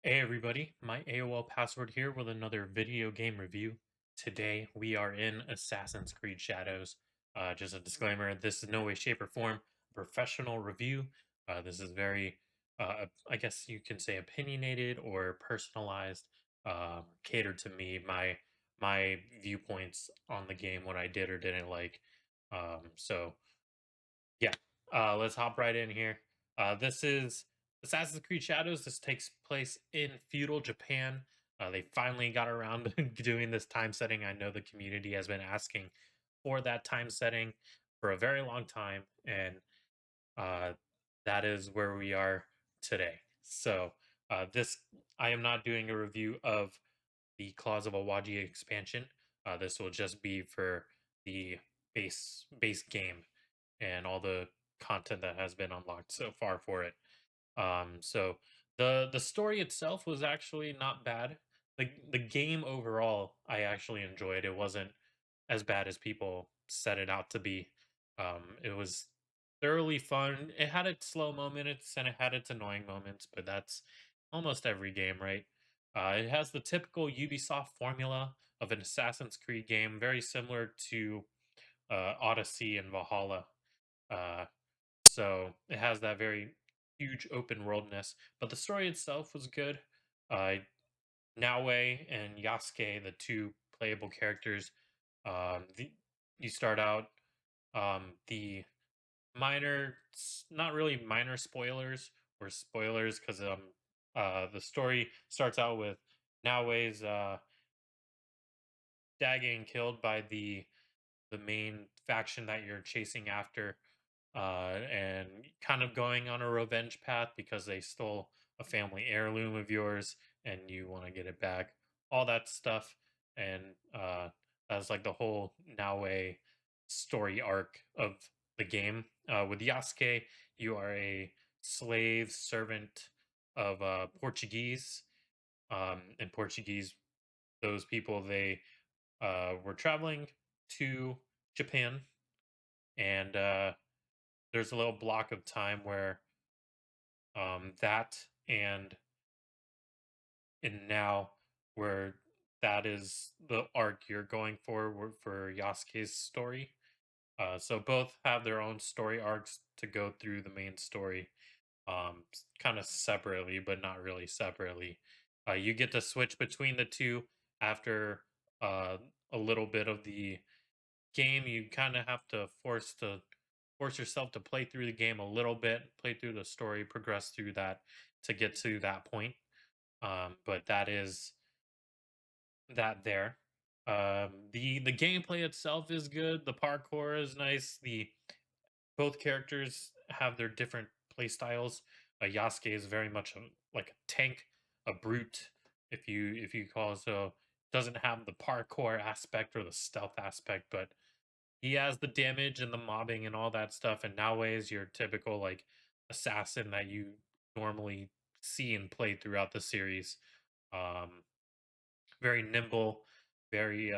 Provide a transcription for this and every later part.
Hey everybody, my AOL password here with another video game review. Today we are in Assassin's Creed Shadows. Just a disclaimer, this is no way, shape, or form a professional review. This is very, I guess you can say opinionated or personalized, catered to me, my viewpoints on the game, what I did or didn't like. So yeah, let's hop right in here. This is Assassin's Creed Shadows. This takes place in feudal Japan. They finally got around to doing this time setting. I know the community has been asking for that time setting for a very long time, and uh, that is where we are today. So, this I am not doing a review of the Claws of Awaji expansion. This will just be for the base game and all the content that has been unlocked so far for it. So the story itself was actually not bad. The game overall, I actually enjoyed. It wasn't as bad as people set it out to be. It was thoroughly fun. It had its slow moments and it had its annoying moments, but that's almost every game, right? It has the typical Ubisoft formula of an Assassin's Creed game, very similar to Odyssey and Valhalla. Uh, so it has that very huge open worldness, but the story itself was good. Uh, Naue and Yasuke, the two playable characters, the, you start out the not really minor spoilers or spoilers because the story starts out with Naue's dad getting killed by the main faction that you're chasing after, and kind of going on a revenge path because they stole a family heirloom of yours and you want to get it back. All that stuff, and that's like the whole Naue story arc of the game. With Yasuke, you are a slave servant of Portuguese. In Portuguese, those people they were traveling to Japan, and there's a little block of time where that and now where that is the arc you're going for Yasuke's story. So both have their own story arcs to go through the main story, kind of separately, but not really separately. You get to switch between the two after uh, a little bit of the game. You kind of have to force yourself to play through the game a little bit, play through the story, progress through that to get to that point. But that is that there. The gameplay itself is good. The parkour is nice. The Both characters have their different play styles. Yasuke is very much like a tank, a brute, if you call it so. Doesn't have the parkour aspect or the stealth aspect, but he has the damage and the mobbing and all that stuff. And nowadays, your typical like assassin that you normally see and play throughout the series. Um, Very nimble, very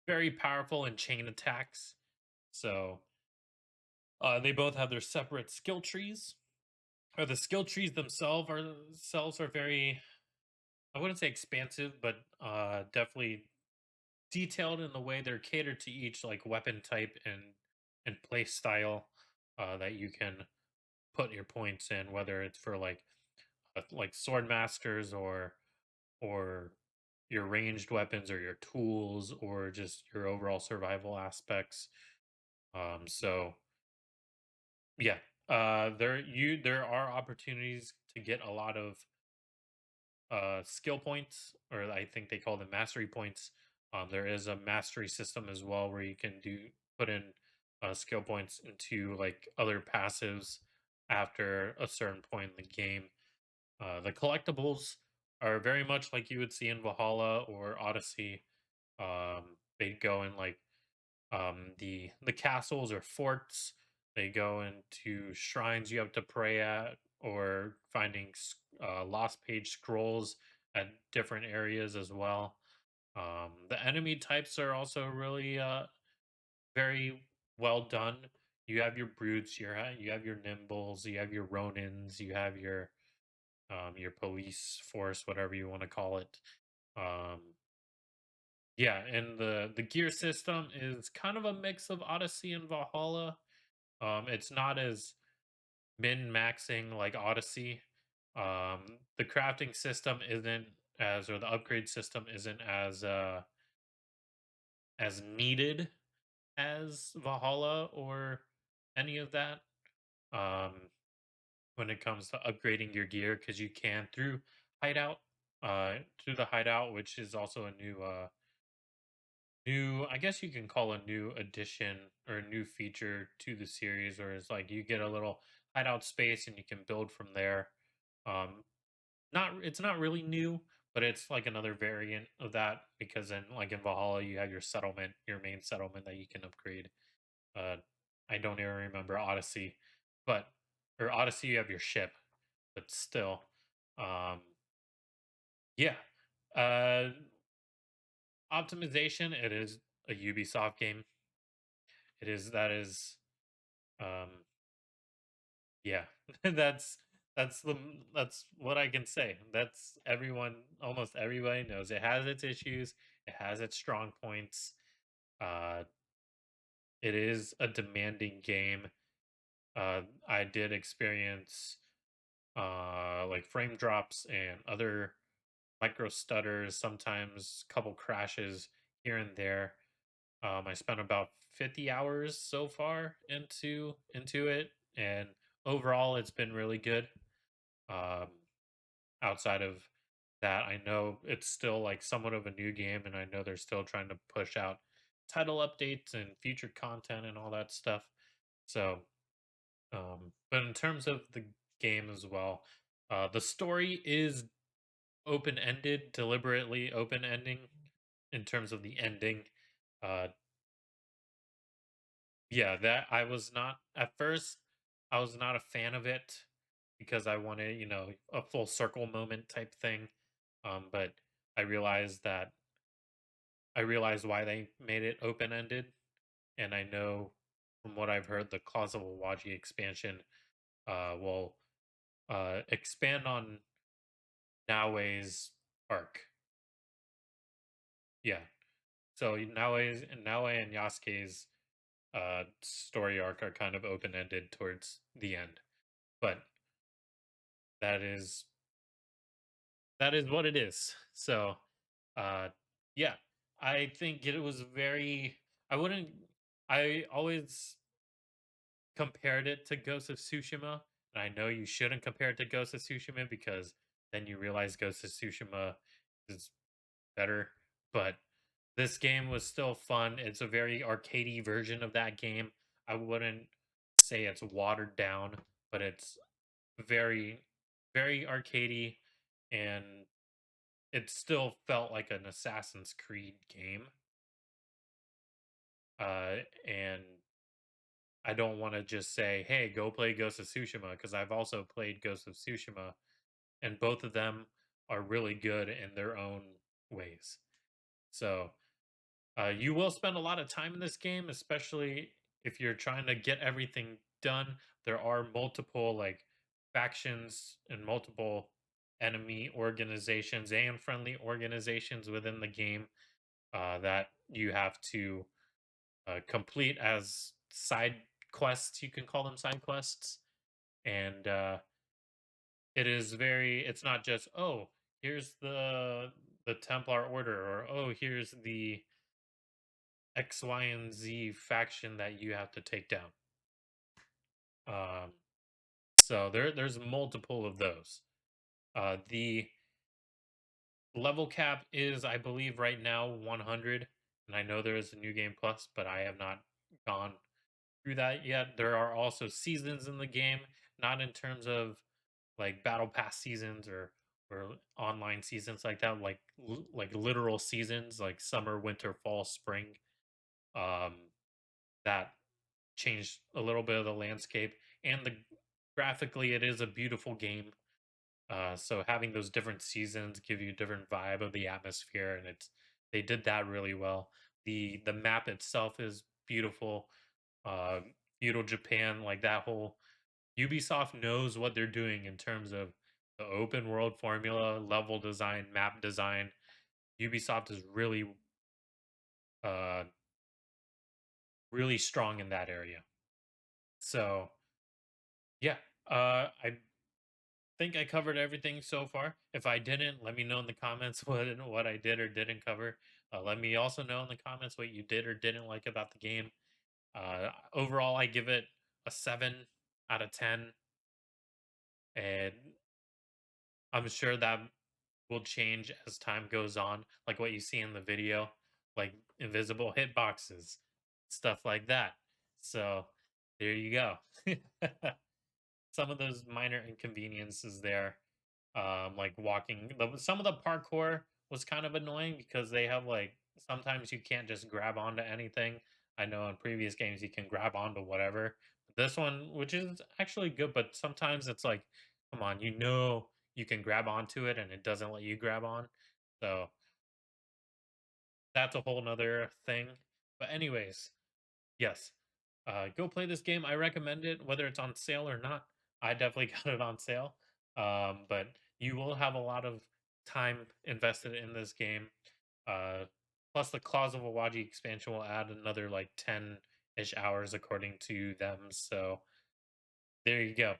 very powerful in chain attacks. So they both have their separate skill trees. Or the skill trees themselves are very, I wouldn't say expansive, but definitely detailed in the way they're catered to each like weapon type and play style, that you can put your points in, whether it's for like sword masters or your ranged weapons or your tools or just your overall survival aspects. So yeah, there are opportunities to get a lot of skill points, or I think they call them mastery points. There is a mastery system as well where you can do put in skill points into like other passives after a certain point in the game. The collectibles are very much like you would see in Valhalla or Odyssey. They go in like the castles or forts. They go into shrines you have to pray at, or finding lost page scrolls at different areas as well. The enemy types are also really very well done. You have your brutes, you have your nimbles, you have your ronins, you have your your police force, whatever you want to call it. Um, yeah, and the gear system is kind of a mix of Odyssey and Valhalla. It's not as min maxing like Odyssey. The crafting system isn't as, or the upgrade system isn't as needed as Valhalla or any of that. Um, when it comes to upgrading your gear, because you can hideout, through the hideout, which is also a new, I guess you can call a new addition or a new feature to the series, or it's like you get a little hideout space and you can build from there. Um, it's not really new, but it's like another variant of that, because in like in Valhalla you have your settlement, your main settlement that you can upgrade. Uh, I don't even remember Odyssey, but or Odyssey you have your ship, but still, um, yeah. Uh, Optimization. It is a Ubisoft game. It is that is um yeah. That's what I can say. That's everyone, almost everybody knows it has its issues, it has its strong points. Uh it is a demanding game. I did experience like frame drops and other micro stutters, sometimes couple crashes here and there. I spent about 50 hours so far into it, and overall, it's been really good. Um, Outside of that, I know it's still like somewhat of a new game, and I know they're still trying to push out title updates and featured content and all that stuff. So, but in terms of the game as well, the story is open ended, deliberately open ending in terms of the ending. Uh, Yeah, that I was not at first. I was not a fan of it because I wanted, a full circle moment type thing. But I realized that I realized why they made it open ended, and I know from what I've heard, the Claws of Awaji expansion will expand on Naoe's arc. Yeah, so Naoe and Yasuke's story arc are kind of open ended towards the end, but that is that is what it is. So, uh, yeah, I think it was very. I wouldn't. I always compared it to Ghost of Tsushima, and I know you shouldn't compare it to Ghost of Tsushima because then you realize Ghost of Tsushima is better. But this game was still fun. It's a very arcadey version of that game. I wouldn't say it's watered down, but it's very, very arcadey, and it still felt like an Assassin's Creed game. And I don't want to just say, "Hey, go play Ghost of Tsushima," because I've also played Ghost of Tsushima, and both of them are really good in their own ways. So you will spend a lot of time in this game, especially if you're trying to get everything done. There are multiple like factions and multiple enemy organizations and friendly organizations within the game that you have to complete as side quests. You can call them side quests, and it's not just, oh, here's the Templar Order, or oh, here's the X, Y, and Z faction that you have to take down. Um, so there's multiple of those. The level cap is, I believe, right now 100, and I know there is a new game plus, but I have not gone through that yet. There are also seasons in the game, not in terms of like battle pass seasons or online seasons like that, like literal seasons like summer, winter, fall, spring. Um, that changed a little bit of the landscape, and the graphically it is a beautiful game. So having those different seasons give you a different vibe of the atmosphere, and they did that really well. The map itself is beautiful. uh feudal Japan, like that whole Ubisoft knows what they're doing in terms of The open world formula, level design, map design, Ubisoft is uh really strong in that area. So yeah, I think I covered everything so far. If I didn't, let me know in the comments what I did or didn't cover. Let me also know in the comments what you did or didn't like about the game. Overall, I give it a 7 out of 10, and I'm sure that will change as time goes on, like what you see in the video, like invisible hitboxes, stuff like that. So there you go. Some of those minor inconveniences there, like walking. Some of the parkour was kind of annoying because they have like sometimes you can't just grab onto anything. I know in previous games you can grab onto whatever. But this one, which is actually good, but sometimes it's like, come on, you can grab onto it and it doesn't let you grab on. So that's a whole nother thing. But anyways, yes. Go play this game. I recommend it, whether it's on sale or not. I definitely got it on sale. But you will have a lot of time invested in this game. Uh, Plus, the Claws of Awaji expansion will add another like 10-ish hours according to them. So there you go.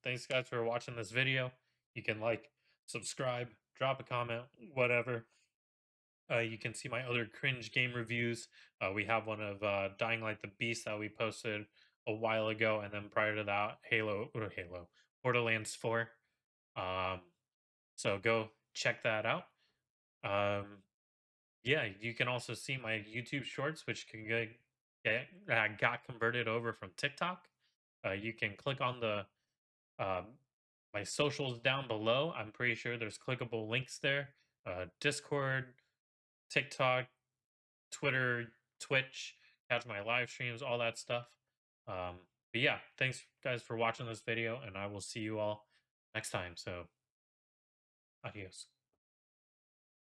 Thanks guys for watching this video. You can like, subscribe, drop a comment, whatever. You can see my other cringe game reviews. We have one of Dying Light the Beast that we posted a while ago, and then prior to that, Borderlands 4. Um, so go check that out. Um, yeah, you can also see my YouTube shorts, which got converted over from TikTok. You can click on the um, my socials down below. I'm pretty sure there's clickable links there. Discord, TikTok, Twitter, Twitch, catch my live streams, all that stuff. But yeah, thanks guys for watching this video, and I will see you all next time. So, adios.